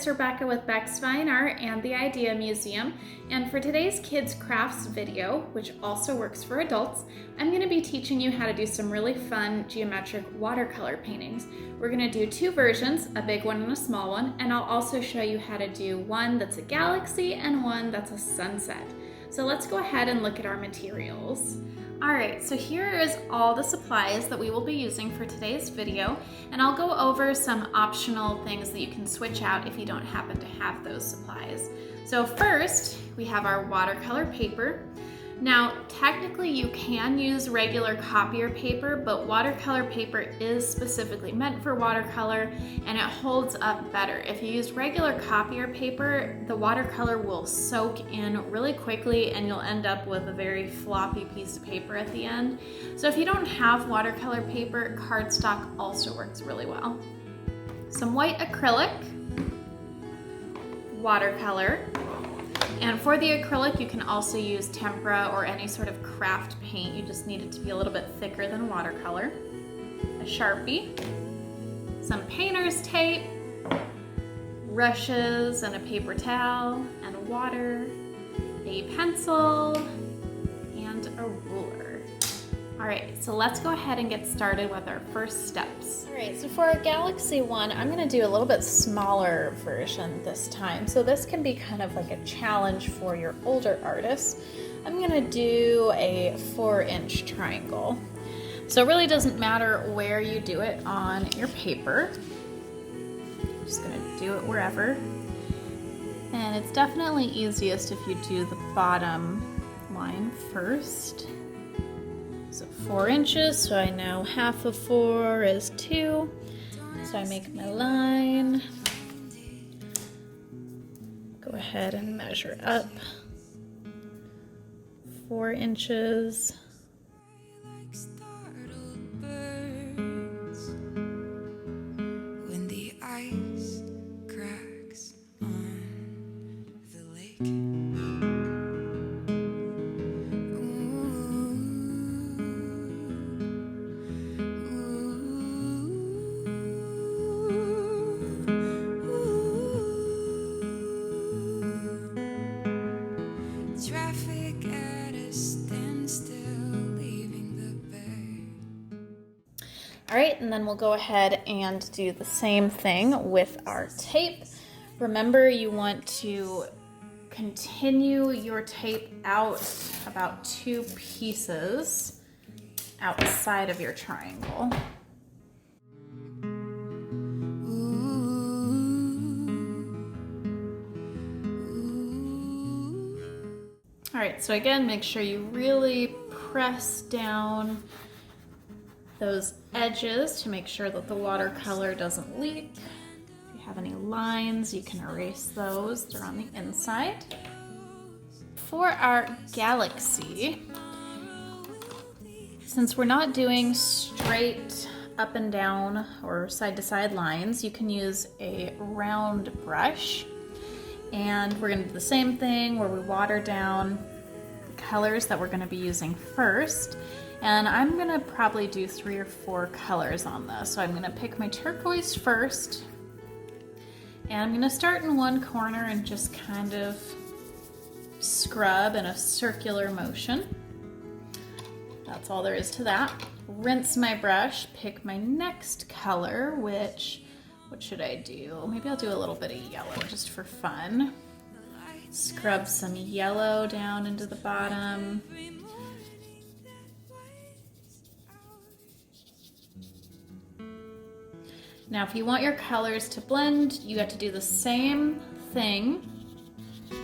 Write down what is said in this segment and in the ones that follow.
it's Rebecca with BexxFineArt and the Idea Museum, and for today's Kids Crafts video, which also works for adults, I'm going to be teaching you how to do some really fun geometric watercolor paintings. We're going to do two versions, a big one and a small one, and I'll also show you how to do one that's a galaxy and one that's a sunset. So let's go ahead and look at our materials. Alright, so here is all the supplies that we will be using for today's video, and I'll go over some optional things that you can switch out if you don't happen to have those supplies. So first, we have our watercolor paper. Now, technically you can use regular copier paper, but watercolor paper is specifically meant for watercolor and it holds up better. If you use regular copier paper, the watercolor will soak in really quickly and you'll end up with a very floppy piece of paper at the end. So if you don't have watercolor paper, cardstock also works really well. Some white acrylic, watercolor, and for the acrylic, you can also use tempera or any sort of craft paint. You just need it to be a little bit thicker than watercolor. A Sharpie, some painter's tape, brushes and a paper towel, and water, a pencil, and a ruler. All right, so let's go ahead and get started with our first steps. All right, so for our Galaxy one, I'm gonna do a little bit smaller version this time. So this can be kind of like a challenge for your older artists. I'm gonna do a 4-inch triangle. So it really doesn't matter where you do it on your paper. I'm just gonna do it wherever. And it's definitely easiest if you do the bottom line first. So 4 inches, so I know half of 4 is 2. So I make my line. Go ahead and measure up 4 inches. All right, and then we'll go ahead and do the same thing with our tape. Remember, you want to continue your tape out about 2 pieces outside of your triangle. All right, so again, make sure you really press down those edges to make sure that the watercolor doesn't leak. If you have any lines, you can erase those. They're on the inside. For our galaxy, since we're not doing straight up and down or side to side lines, you can use a round brush. And we're gonna do the same thing where we water down the colors that we're gonna be using first. And I'm gonna probably do 3 or 4 colors on this. So I'm gonna pick my turquoise first. And I'm gonna start in one corner and just kind of scrub in a circular motion. That's all there is to that. Rinse my brush, pick my next color, which, what should I do? Maybe I'll do a little bit of yellow just for fun. Scrub some yellow down into the bottom. Now, if you want your colors to blend, you have to do the same thing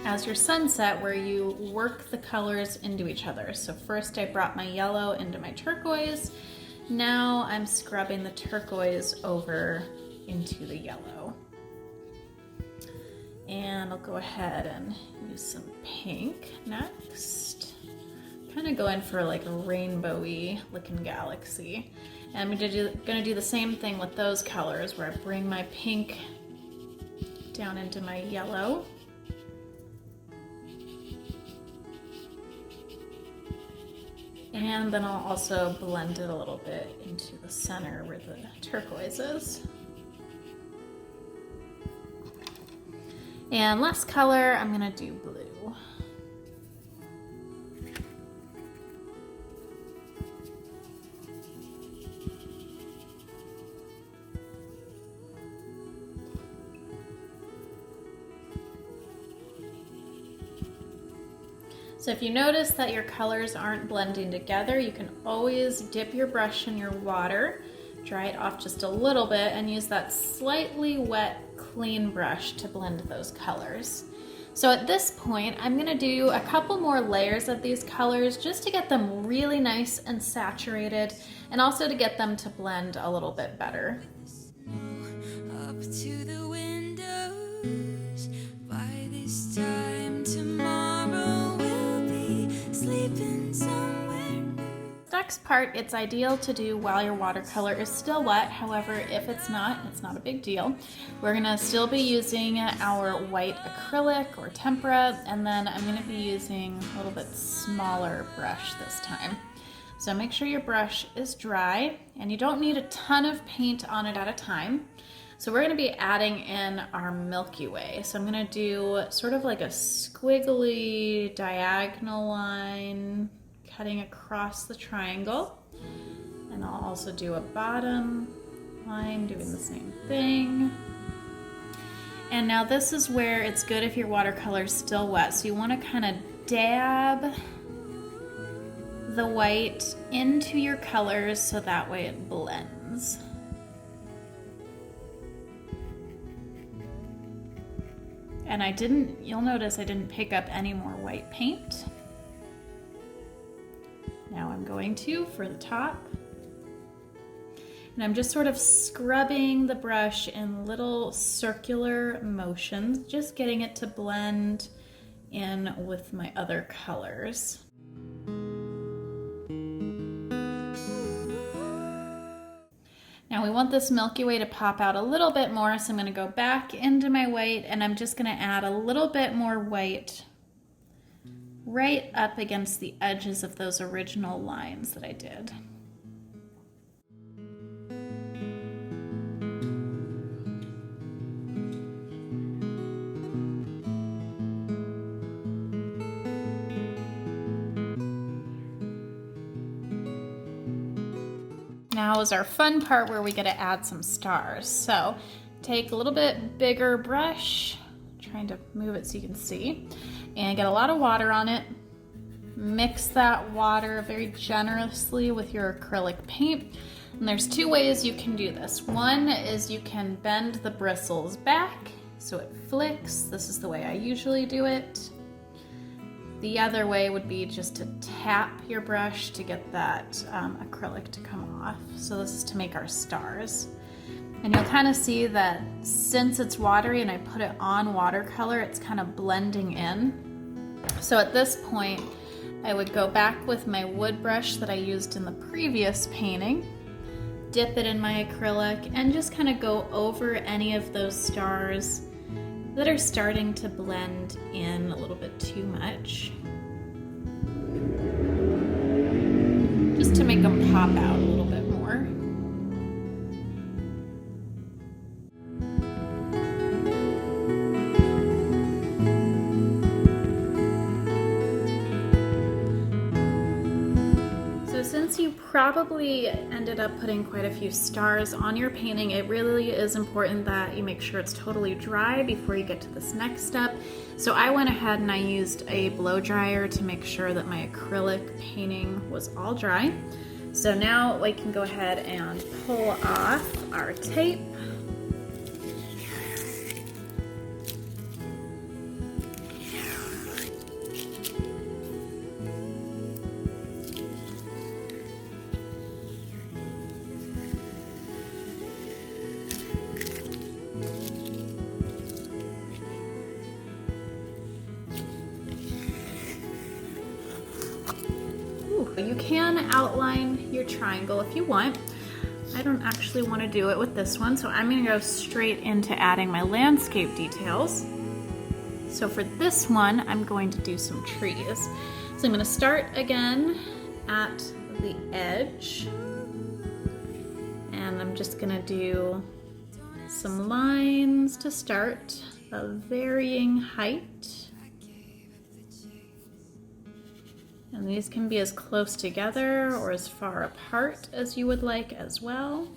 as your sunset where you work the colors into each other. So first I brought my yellow into my turquoise. Now I'm scrubbing the turquoise over into the yellow. And I'll go ahead and use some pink next. Kind of going for like a rainbowy looking galaxy. And I'm gonna do the same thing with those colors where I bring my pink down into my yellow. And then I'll also blend it a little bit into the center where the turquoise is. And last color, I'm gonna do blue. So if you notice that your colors aren't blending together, you can always dip your brush in your water, dry it off just a little bit, and use that slightly wet, clean brush to blend those colors. So at this point, I'm gonna do a couple more layers of these colors just to get them really nice and saturated, and also to get them to blend a little bit better. Up to the windows, by this time tomorrow we'll be sleeping somewhere. Next part, it's ideal to do while your watercolor is still wet. However, if it's not a big deal. We're gonna still be using our white acrylic or tempera, and then I'm gonna be using a little bit smaller brush this time. So make sure your brush is dry, and you don't need a ton of paint on it at a time. So we're gonna be adding in our Milky Way. So I'm gonna do sort of like a squiggly diagonal line cutting across the triangle. And I'll also do a bottom line doing the same thing. And now this is where it's good if your watercolor is still wet. So you wanna kind of dab the white into your colors so that way it blends. And you'll notice I didn't pick up any more white paint. Now I'm going to for the top. And I'm just sort of scrubbing the brush in little circular motions, just getting it to blend in with my other colors. Now we want this Milky Way to pop out a little bit more, so I'm gonna go back into my white, and I'm just gonna add a little bit more white right up against the edges of those original lines that I did. Now is our fun part where we get to add some stars. So take a little bit bigger brush, trying to move it so you can see, and get a lot of water on it. Mix that water very generously with your acrylic paint. And there's two ways you can do this. One is you can bend the bristles back so it flicks. This is the way I usually do it. The other way would be just to tap your brush to get that acrylic to come off. So this is to make our stars. And you'll kind of see that since it's watery and I put it on watercolor, it's kind of blending in. So at this point, I would go back with my wood brush that I used in the previous painting, dip it in my acrylic, and just kind of go over any of those stars that are starting to blend in a little bit too much. Just to make them pop out a little bit more. Since you probably ended up putting quite a few stars on your painting, it really is important that you make sure it's totally dry before you get to this next step. So I went ahead and I used a blow dryer to make sure that my acrylic painting was all dry. So now we can go ahead and pull off our tape. You can outline your triangle if you want. I don't actually want to do it with this one, so I'm going to go straight into adding my landscape details. So for this one, I'm going to do some trees. So I'm going to start again at the edge, and I'm just going to do some lines to start. of varying height. And these can be as close together or as far apart as you would like as well.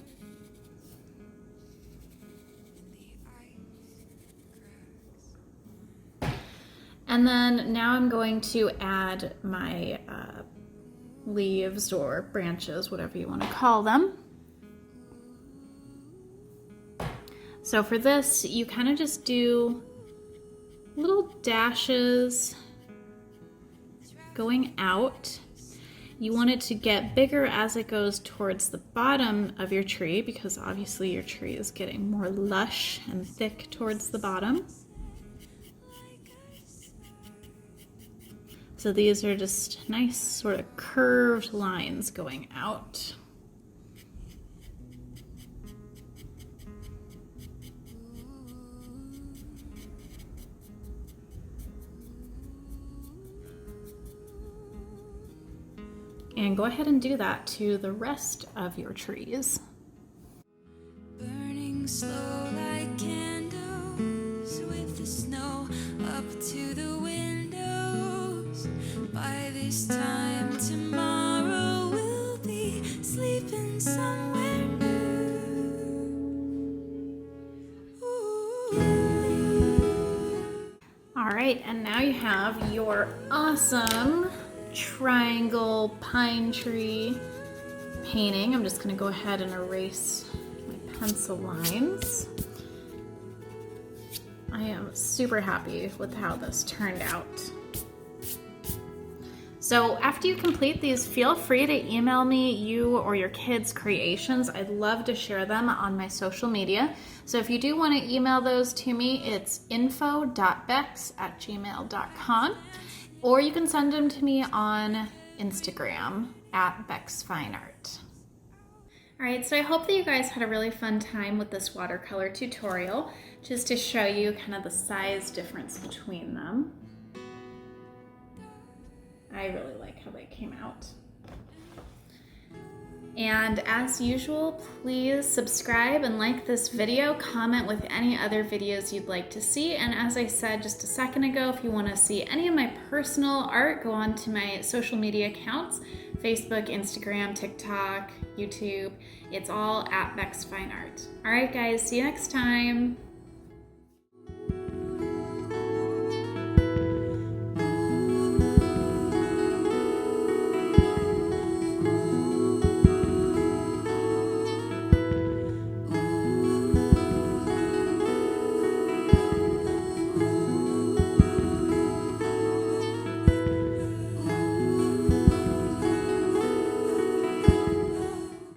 And then now I'm going to add my leaves or branches, whatever you want to call them. So for this, you kind of just do little dashes going out. You want it to get bigger as it goes towards the bottom of your tree, because obviously your tree is getting more lush and thick towards the bottom. So these are just nice sort of curved lines going out. And go ahead and do that to the rest of your trees. Burning slow like candles with the snow up to the windows. By this time tomorrow we'll be sleeping somewhere new. All right, and now you have your awesome triangle pine tree painting. I'm just going to go ahead and erase my pencil lines. I am super happy with how this turned out. So after you complete these, feel free to email me you or your kids' creations. I'd love to share them on my social media. So if you do want to email those to me, it's info.bexx@gmail.com. Or you can send them to me on Instagram at BexxFineArt. All right, so I hope that you guys had a really fun time with this watercolor tutorial, just to show you kind of the size difference between them. I really like how they came out. And as usual, please subscribe and like this video, comment with any other videos you'd like to see. And as I said just a second ago, if you want to see any of my personal art, go on to my social media accounts, Facebook, Instagram, TikTok, YouTube. It's all at BexxFineArt. All right, guys, see you next time.